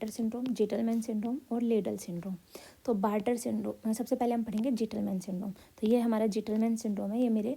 Barter syndrome, Gitelman syndrome और ladle syndrome. तो barter syndrome सबसे पहले हम पढ़ेंगे जीटलमैन सिंड्रोम। तो ये हमारा जीटलमैन सिंड्रोम है, ये मेरे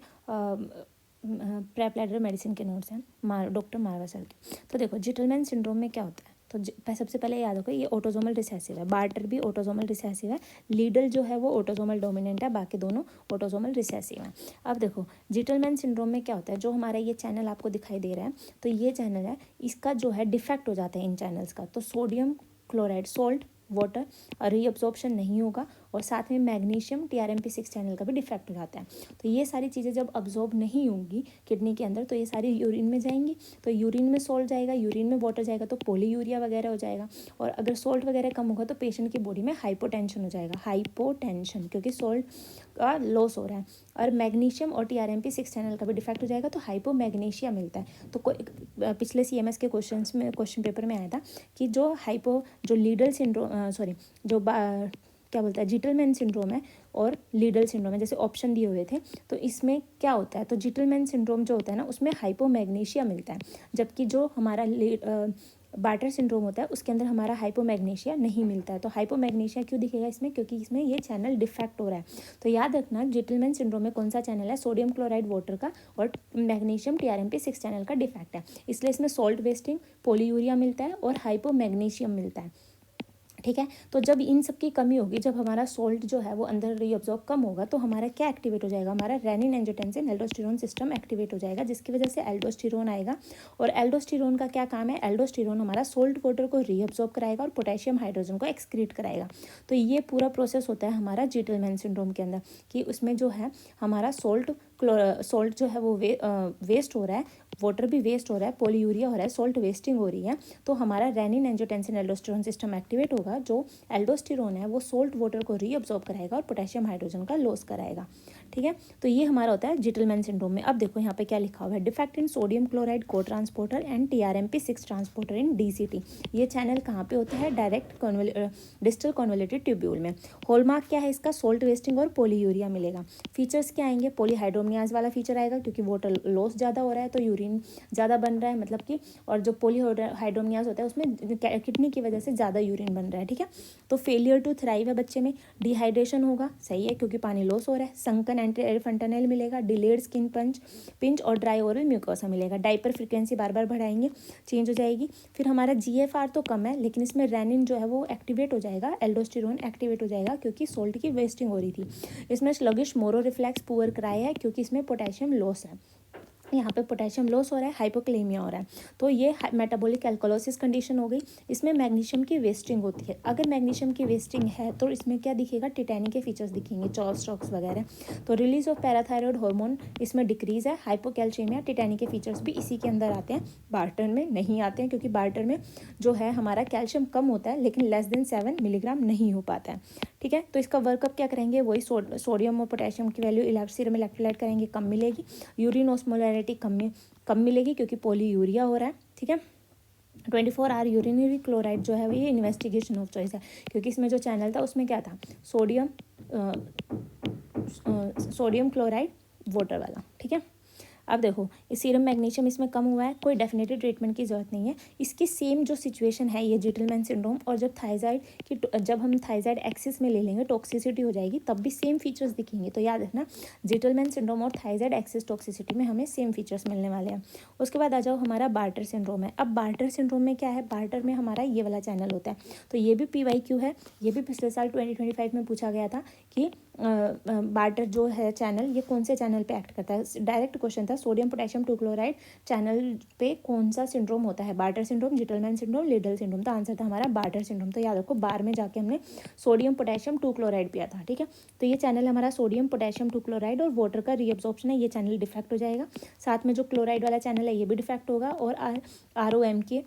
प्रेप लैडर मेडिसिन के नोट्स हैं डॉक्टर मारवा सर के। तो देखो जीटलमैन सिंड्रोम में क्या होता है, तो सबसे पहले याद रखो ये ऑटोसोमल रिसेसिव है, बार्टर भी ऑटोसोमल रिसेसिव है, लीडल जो है वो ऑटोसोमल डोमिनेंट है, बाकी दोनों ऑटोसोमल रिसेसिव हैं। अब देखो जीटलमैन सिंड्रोम में क्या होता है, जो हमारा ये चैनल आपको दिखाई दे रहा है, तो ये चैनल है, इसका जो है डिफेक्ट हो जाता है इन चैनल्स का। तो sodium chloride, salt, water reabsorption नहीं होगा, और साथ में मैग्नीशियम TRMP6 चैनल का भी डिफेक्ट हो जाता है। तो ये सारी चीज़ें जब अब्जॉर्ब नहीं होंगी किडनी के अंदर, तो ये सारी यूरिन में जाएंगी, तो यूरिन में सोल्ट जाएगा, यूरिन में वाटर जाएगा, तो पोलीयूरिया वगैरह हो जाएगा। और अगर सोल्ट वगैरह कम होगा तो पेशेंट की बॉडी में हाइपोटेंशन हो जाएगा, हाइपोटेंशन, क्योंकि सोल्ट का लॉस हो रहा है। और मैग्नीशियम और TRMP6 चैनल का भी डिफेक्ट हो जाएगा, तो हाइपोमैग्नीशिया मिलता है। तो पिछले CMS के क्वेश्चन पेपर में आया था कि जो लीडल सिंड्रोम क्या बोलता है, जीटलमैन सिंड्रोम है और लीडल सिंड्रोम है, जैसे ऑप्शन दिए हुए थे, तो इसमें क्या होता है, तो जीटलमैन सिंड्रोम जो होता है ना, उसमें हाइपोमैग्नीशिया मिलता है, जबकि जो हमारा बार्टर सिंड्रोम होता है उसके अंदर हमारा हाइपोमैग्नीशिया नहीं मिलता है। तो हाइपोमैग्नीशिया क्यों दिखेगा इसमें, क्योंकि इसमें ये चैनल डिफेक्ट हो रहा है। तो याद रखना जीटलमैन सिंड्रोम में कौन सा चैनल है, सोडियम क्लोराइड वाटर का और मैग्नीशियम TRMP6 चैनल का डिफेक्ट है, इसलिए इसमें सॉल्ट वेस्टिंग, पोलीयूरिया मिलता है और हाइपोमैग्नीशियम मिलता है। ठीक है, तो जब इन सब की कमी होगी, जब हमारा सोल्ट जो है वो अंदर रीअब्जॉर्ब कम होगा, तो हमारा क्या एक्टिवेट हो जाएगा, हमारा renin angiotensin aldosterone system activate हो जाएगा, जिसकी वजह से एल्डोस्टेरोन आएगा। और एल्डोस्टेरोन का क्या काम है, एल्डोस्टेरोन हमारा सोल्ट वाटर को रीअब्जॉर्ब कराएगा और पोटेशियम हाइड्रोजन को एक्सक्रीट कराएगा। तो ये पूरा प्रोसेस होता है हमारा जीटलमैन सिंड्रोम के अंदर, कि उसमें जो है हमारा सोल्ट जो है वो वेस्ट हो रहा है, वाटर भी वेस्ट हो रहा है, पोलीयूरिया हो रहा है, सोल्ट वेस्टिंग हो रही है, तो हमारा renin angiotensin aldosterone system activate होगा, जो एल्डोस्टेरोन है वो सोल्ट वाटर को रीअब्जॉर्ब कराएगा और पोटेशियम हाइड्रोजन का लॉस कराएगा। ठीक है, तो ये हमारा होता है जीटलमैन सिंड्रोम में। अब देखो यहाँ पे क्या लिखा हुआ है, डिफेक्ट इन सोडियम क्लोराइड को transporter and TRMP6 transporter in DCT। ये चैनल कहाँ पे होता है, डायरेक्ट डिस्टल कॉन्वोल्यूटेड ट्यूब्यूल में। हॉलमार्क क्या है इसका, सोल्ट वेस्टिंग और पोलीयूरिया मिलेगा। फीचर्स क्या आएंगे, पॉलीहाइड्रोमनियाज वाला फीचर आएगा, क्योंकि वाटर लॉस ज़्यादा हो रहा है तो यूरिन ज़्यादा बन रहा है, मतलब कि, और जो पॉलीहाइड्रोमनियाज होता है उसमें किडनी की वजह से ज़्यादा यूरिन बन रहा है। ठीक है, तो फेलियर टू थ्राइव है बच्चे में, डिहाइड्रेशन होगा, सही है क्योंकि पानी लॉस हो रहा है, संकन एंटी फंटानेल मिलेगा, डिलेड स्किन पिंच और ड्राई ओरल म्यूकोसा मिलेगा। डाइपर फ्रिक्वेंसी बार बार बढ़ाएंगे, चेंज हो जाएगी। फिर हमारा GFR तो कम है, लेकिन इसमें रेनिन जो है वो एक्टिवेट हो जाएगा, एल्डोस्टेरोन एक्टिवेट हो जाएगा, क्योंकि सोल्ट की वेस्टिंग हो रही थी। इसमें sluggish Moro reflex poor cry है, क्योंकि इसमें पोटेशियम लॉस है, यहाँ पे पोटेशियम लॉस हो रहा है, हाइपोक्लेमिया हो रहा है, तो ये मेटाबॉलिक एल्कोलोसिस कंडीशन हो गई। इसमें मैग्नीशियम की वेस्टिंग होती है, अगर मैग्नीशियम की वेस्टिंग है तो इसमें क्या दिखेगा, टिटैनी के फीचर्स दिखेंगे, चॉल स्टॉक्स वगैरह। तो रिलीज ऑफ पैराथायरॉयड हार्मोन इसमें डिक्रीज है, हाइपोकैल्शियमिया, टिटैनी के फीचर्स भी इसी के अंदर आते हैं, बार्टर में नहीं आते हैं, क्योंकि बार्टर में जो है हमारा कैल्शियम कम होता है, लेकिन लेस देन 7 मिलीग्राम नहीं हो पाता है। ठीक है, तो इसका वर्कअप क्या करेंगे, वही सोडियम और पोटेशियम की वैल्यू सीरम इलेक्ट्रोलाइट करेंगे, कम मिलेगी, यूरिन ऑस्मोलैरिटी कम मिलेगी, क्योंकि पोलीयूरिया हो रहा है। ठीक है, 24 आवर यूरिनरी क्लोराइड जो है ये इन्वेस्टिगेशन ऑफ चॉइस है, क्योंकि इसमें जो चैनल था उसमें क्या था, सोडियम क्लोराइड वाटर वाला। ठीक है, अब देखो ये सीरम मैग्नीशियम इसमें कम हुआ है, कोई डेफिनेटिव ट्रीटमेंट की जरूरत नहीं है। इसकी सेम जो सिचुएशन है ये जीटलमैन सिंड्रोम, और जब हम थायराइड एक्सिस में ले लेंगे टॉक्सिसिटी हो जाएगी, तब भी सेम फीचर्स दिखेंगे। तो याद रखना जीटलमैन सिंड्रोम और थायराइड एक्सिस टॉक्सिसिटी में हमें सेम फीचर्स मिलने वाले हैं। उसके बाद आ जाओ हमारा बार्टर सिंड्रोम है। अब बार्टर सिंड्रोम में क्या है, बार्टर में हमारा ये वाला चैनल होता है, तो ये भी PYQ है, ये भी पिछले साल 2025 में पूछा गया था कि बार्टर जो है चैनल, ये कौन से चैनल पे एक्ट करता है। डायरेक्ट क्वेश्चन था, सोडियम पोटेशियम 2 क्लोराइड चैनल पे कौन सा सिंड्रोम होता है, Bartter syndrome, Gitelman syndrome, Liddle syndrome. तो आंसर था हमारा बार्टर सिंड्रोम। तो याद रखो, बार में जाके हमने सोडियम पोटेशियम 2 क्लोराइड पिया था। ठीक है, तो ये चैनल हमारा सोडियम पोटेशियम 2 क्लोराइड और वाटर का रीअब्जॉर्प्शन है, ये चैनल डिफेक्ट हो जाएगा। साथ में जो क्लोराइड वाला चैनल है ये भी डिफेक्ट होगा, और ROM के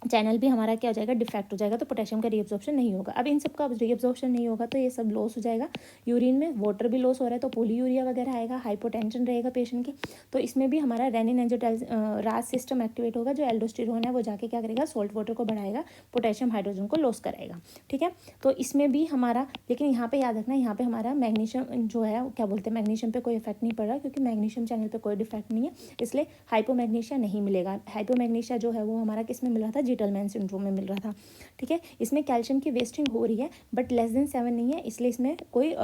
चैनल भी हमारा क्या हो जाएगा, डिफेक्ट हो जाएगा, तो पोटेशियम का रीअब्जॉर्प्शन नहीं होगा। अब इन सब का रीअब्जॉर्प्शन नहीं होगा तो ये सब लॉस हो जाएगा, यूरिन में वाटर भी लॉस हो रहा है, तो पोलीयूरिया वगैरह आएगा, हाइपोटेंशन रहेगा पेशेंट के। तो इसमें भी हमारा रेनिन एंजियोटेंसिन रास सिस्टम एक्टिवेट होगा, जो एल्डोस्टेरोन है वो जाके क्या करेगा, सोल्ट वाटर को बढ़ाएगा, पोटेशियम हाइड्रोजन को लॉस कराएगा। ठीक है, तो इसमें भी हमारा, लेकिन यहाँ पे याद रखना, यहाँ पे हमारा मैग्नीशियम जो है क्या बोलते हैं, मैग्नीशियम पे कोई इफेक्ट नहीं पड़ रहा, क्योंकि मैग्नीशियम चैनल पे कोई डिफेक्ट नहीं है, इसलिए हाइपोमैग्नीशिया नहीं मिलेगा। हाइपोमैग्नीशिया जो है वो हमारा किस में मिल रहा था, जीटलमैन सिंड्रोम में मिल रहा था। ठीक है, इसमें कैल्शियम की वेस्टिंग हो रही है बट लेस देन 7 नहीं है, इसलिए इसमें कोई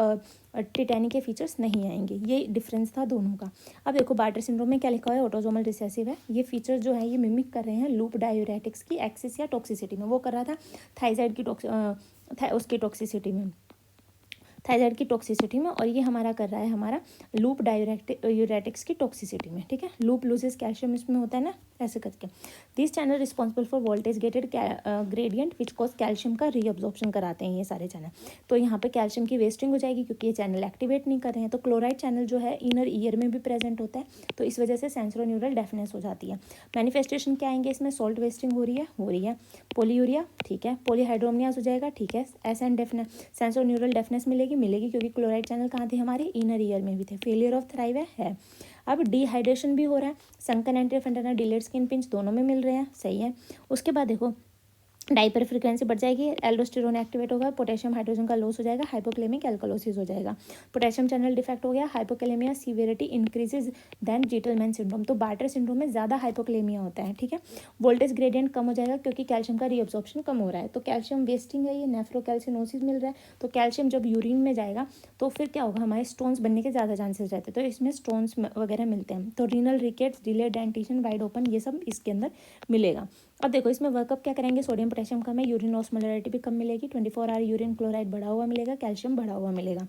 टिटैनी के फीचर्स नहीं आएंगे। ये डिफरेंस था दोनों का। अब देखो बार्टर सिंड्रोम में क्या लिखा हुआ है, ऑटोसोमल रिसेसिव है। ये फीचर जो है ये मिमिक कर रहे हैं लूप डायूरेटिक्स की एक्सेस या टॉक्सिसिटी में। वो कर रहा था थायराइड की उसकी टॉक्सिसिटी में, थायराइड की टॉक्सिसिटी में, और ये हमारा कर रहा है हमारा लूप डायूरेटिक्स की टॉक्सिसिटी में। ठीक है, लूप लूजेस कैल्शियम इसमें होता है ना, ऐसे करके। This channel responsible for voltage gated gradient which cause calcium का रीअब्जॉर्प्शन कराते हैं ये सारे चैनल। तो यहाँ पे कैल्शियम की वेस्टिंग हो जाएगी क्योंकि ये चैनल एक्टिवेट नहीं कर रहे हैं। तो क्लोराइड चैनल जो है इनर ईयर में भी प्रेजेंट होता है, तो इस वजह से सेंसोन्यूरल डेफनेस हो जाती है। मैनिफेस्टेशन क्या आएंगे इसमें, सॉल्ट वेस्टिंग हो रही है, पोलीयूरिया, ठीक है, पोलीहाइड्रोमनियाज हो जाएगा, ठीक है, एस एंड डेफनेस, सेंसोन्यूरल डेफनेस मिलेगी क्योंकि क्लोराइड चैनल कहाँ थे हमारे, इनर ईयर में भी थे। फेलियर ऑफ थ्राइव है। अब डिहाइड्रेशन भी हो रहा है, संकन एंटीफंटना, डिलेड स्किन पिंच दोनों में मिल रहे हैं, सही है। उसके बाद देखो डाइपर फ्रीक्वेंसी बढ़ जाएगी, एल्डोस्टेरोन एक्टिवेट होगा, पोटेशियम हाइड्रोजन का लॉस हो जाएगा, हाइपोक्लेमिक एल्कोलोसिस हो जाएगा, पोटेशियम चैनल डिफेक्ट हो गया, हाइपोक्लेमिया सीवियरिटी इंक्रीजेज देन जीटलमैन सिंड्रोम। तो बार्टर सिंड्रोम में ज़्यादा हाइपोक्लेमिया होता है। ठीक है, वोल्टेज ग्रेडियंट कम हो जाएगा क्योंकि कैल्शियम का रीअब्जॉर्प्शन कम हो रहा है। तो कैल्शियम वेस्टिंग है, ये नेफ्रोकैल्सिनोसिस मिल रहा है। तो कैल्शियम जब यूरिन में जाएगा तो फिर क्या होगा, हमारे स्टोन्स बनने के ज़्यादा चांसेस रहते हैं, तो इसमें स्टोन्स वगैरह मिलते हैं। तो renal rickets, delayed dentition, wide open, ये सब इसके अंदर मिलेगा। अब देखो इसमें वर्कअप क्या करेंगे, सोडियम पोटेशियम कम है, यूरिन ऑस्मोलरिटी भी कम मिलेगी, 24 आवर यूरिन क्लोराइड बढ़ा हुआ मिलेगा, कैल्शियम बढ़ा हुआ मिलेगा।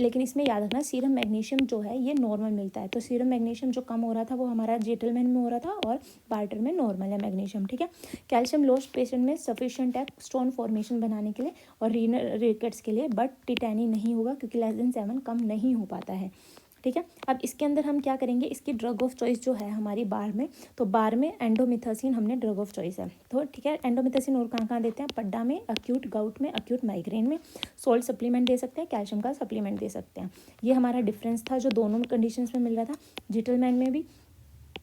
लेकिन इसमें याद रखना सीरम मैग्नीशियम जो है ये नॉर्मल मिलता है। तो सीरम मैग्नीशियम जो कम हो रहा था वो हमारा जीटलमैन में हो रहा था और बार्टर में नॉर्मल है मैग्नीशियम। ठीक है, कैल्शियम लोस्ट पेशेंट में सफिशिएंट है स्टोन फॉर्मेशन बनाने के लिए और रीनल रिकेट्स के लिए, बट टिटैनी नहीं होगा क्योंकि लेस देन 7 कम नहीं हो पाता है। ठीक है, अब इसके अंदर हम क्या करेंगे, इसकी ड्रग ऑफ चॉइस जो है हमारी बार में, तो बार में एंडोमिथासिन हमने ड्रग ऑफ चॉइस है। तो ठीक है, एंडोमिथासिन और कहाँ देते हैं, पड्डा में, अक्यूट गाउट में, अक्यूट माइग्रेन में, सोल्ट सप्लीमेंट दे सकते हैं, कैल्शियम का सप्लीमेंट दे सकते हैं। ये हमारा डिफरेंस था जो दोनों कंडीशंस में मिल रहा था, जीटलमैन में भी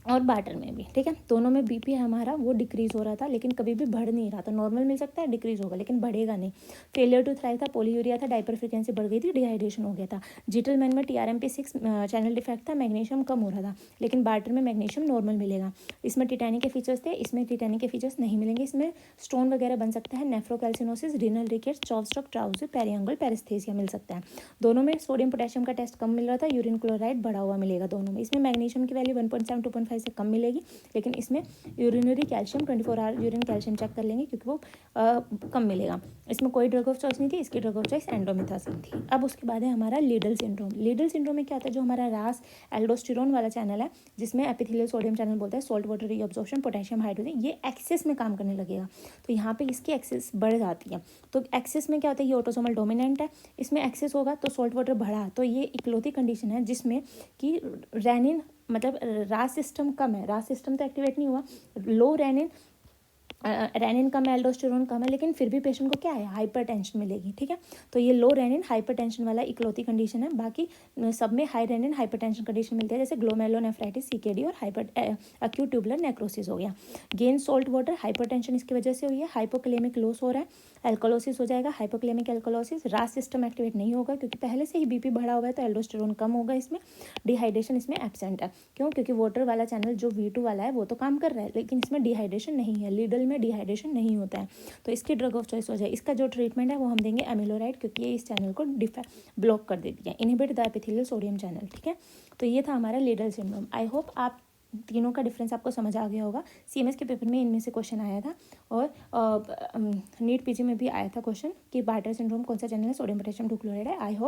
और बार्टर में भी। ठीक है, दोनों में बीपी हमारा वो डिक्रीज हो रहा था लेकिन कभी भी बढ़ नहीं रहा था। नॉर्मल मिल सकता है, डिक्रीज होगा लेकिन बढ़ेगा नहीं। फेलियर टू थ्राइव था, पोलीयूरिया था, डाइपर फ्रीक्वेंसी बढ़ गई थी, डिहाइड्रेशन हो गया था। जीटलमैन में TRMP6 चैनल डिफेक्ट था, मैग्नीशियम कम हो रहा था, लेकिन बार्टर में मैग्नीशियम नॉर्मल मिलेगा। इसमें टिटैनी के फीचर्स थे, इसमें टिटैनी के फीचर्स नहीं मिलेंगे। इसमें स्टोन वगैरह बन सकता है, नेफ्रोकैल्सिनोसिस, रीनल रिकेट्स, चॉपस्टॉक ट्राउजिस, पेरियंगल पेरिस्थेसिया मिल सकता है। दोनों में सोडियम पोटेशियम का टेस्ट कम मिल रहा था, यूरिन क्लोराइड बढ़ा हुआ मिलेगा दोनों में। इसमें मैग्नीशियम की वैल्यू 1.7 2.5 से कम मिलेगी, लेकिन इसमें urinary calcium 24 hour urine calcium check कर लेंगे क्योंकि वो कम मिलेगा। इसमें कोई ड्रग ऑफ चॉइस नहीं थी, इसकी ड्रग ऑफ चॉइस एंडोमिथासिन थी। अब उसके बाद है हमारा लीडल सिंड्रोम। लीडल सिंड्रोम में क्या होता है, जो हमारा रास एल्डोस्टेरोन वाला चैनल है जिसमें एपिथेलियल सोडियम चैनल बोलते हैं, salt water reabsorption, potassium hydrogen, ये एक्सेस में काम करने लगेगा। तो यहाँ पे इसकी एक्सेस बढ़ जाती है। तो एक्सेस में क्या होता है, ये ऑटोसोमल डोमिनेंट है, इसमें एक्सेस होगा तो सॉल्ट वाटर बढ़ा, तो ये इकलौती कंडीशन है जिसमें कि रेनिन मतलब रास सिस्टम कम है, रास सिस्टम तो एक्टिवेट नहीं हुआ, लो रेनिन कम है, एल्डोस्टेरोन कम है, लेकिन फिर भी पेशेंट को क्या है, हाइपरटेंशन मिलेगी। ठीक है, तो ये लो रेनिन हाइपरटेंशन वाला इकलौती कंडीशन है। बाकी सब में हाई रेनिन हाइपरटेंशन कंडीशन मिलती है, जैसे ग्लोमेरुलोनेफ्राइटिस, CKD और अक्यूट ट्यूबुलर नेक्रोसिस हो गया। गेन सॉल्ट वाटर, हाइपरटेंशन इसकी वजह से हुई है, हाइपोक्लेमिक लॉस हो रहा है, एल्कोलोसिस हो जाएगा, हाइपोक्लेमिक एल्कोलोसिस, रास सिस्टम एक्टिवेट नहीं होगा क्योंकि पहले से ही बीपी बढ़ा हुआ है, तो एल्डोस्टेरोन कम होगा इसमें। डिहाइड्रेशन इसमें एब्सेंट है, क्यों, क्योंकि वाटर वाला चैनल जो V2 वाला है वो तो काम कर रहा है, लेकिन इसमें डिहाइड्रेशन नहीं है, लीडल में डिहाइड्रेशन नहीं होता है, तो इसकी ड्रग ऑफ चॉइस हो जाए। इसका जो ट्रीटमेंट है वो हम देंगे एमिलोराइड, क्योंकि ये इस चैनल को ब्लॉक कर देती है, inhibit the epithelial sodium channel. ठीक है, तो ये था हमारा लीडल सिंड्रोम। आई होप आप तीनों का डिफरेंस आपको समझ आ गया होगा। CMS के पेपर में इनमें से क्वेश्चन आया था और नीट PG में भी आया था क्वेश्चन कि बार्टर सिंड्रोम कौन सा चैनल है, सोडियम पोटेशियम 2 क्लोराइड है। I hope